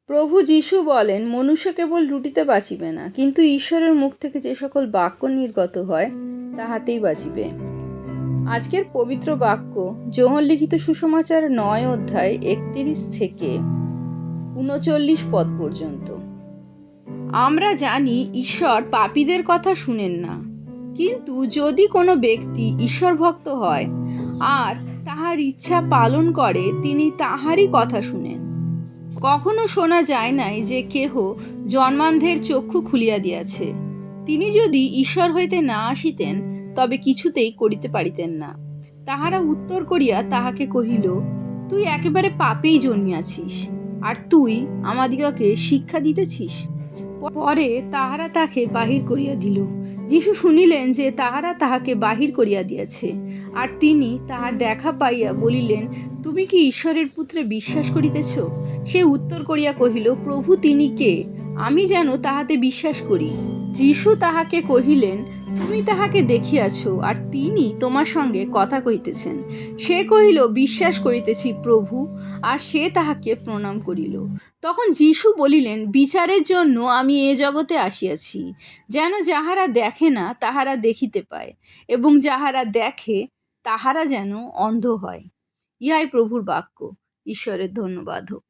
প্রভু যীশু বলেন, মনুষ্য কেবল রুটিতে বাঁচিবে না, কিন্তু ঈশ্বরের মুখ থেকে যে সকল বাক্য নির্গত হয় তাহাতেই বাঁচিবে। আজকের পবিত্র বাক্য যোহন লিখিত সুসমাচার 9 অধ্যায় 31 থেকে 39 পদ পর্যন্ত। আমরা জানি ঈশ্বর পাপীদের কথা শুনেন না, কিন্তু যদি কোনো ব্যক্তি ঈশ্বর ভক্ত হয় আর তাহার ইচ্ছা পালন করে, তিনি তাহারই কথা শুনেন। কখনো শোনা যায় নাই যে কেহ জন্মান্ধের চক্ষু খুলিয়া দিয়াছে। তিনি যদি ঈশ্বর হইতে না আসিতেন, তবে কিছুতেই করিতে পারিতেন না। তাহারা উত্তর করিয়া তাহাকে কহিল, তুই একেবারে পাপেই জন্মিয়াছিস, আর তুই আমাদিগকে শিক্ষা দিতেছিস। পরে তাহারা তাকে বাহির করিয়া দিল। যীশু শুনিলেন যে তাহারা তাহাকে বাহির করিয়া দিয়াছে, আর তিনি তাহার দেখা পাইয়া বলিলেন, তুমি কি ঈশ্বরের পুত্রে বিশ্বাস করিতেছ? সে উত্তর করিয়া কহিল, প্রভু, তিনি কে, আমি যেন তাহাতে বিশ্বাস করি। যীশু তাহাকে কহিলেন, তুমি তাহাকে দেখিয়াছ, আর তিনি তোমার সঙ্গে কথা কহিতেছেন। সে কহিল, বিশ্বাস করিতেছি প্রভু, আর সে তাহাকে প্রণাম করিল। তখন যীশু বলিলেন, বিচারের জন্য আমি এ জগতে আসিয়াছি, যেন যাহারা দেখে না তাহারা দেখিতে পায়, এবং যাহারা দেখে তাহারা যেন অন্ধ হয়। ইহাই প্রভুর বাক্য। ঈশ্বরের ধন্যবাদ হোক।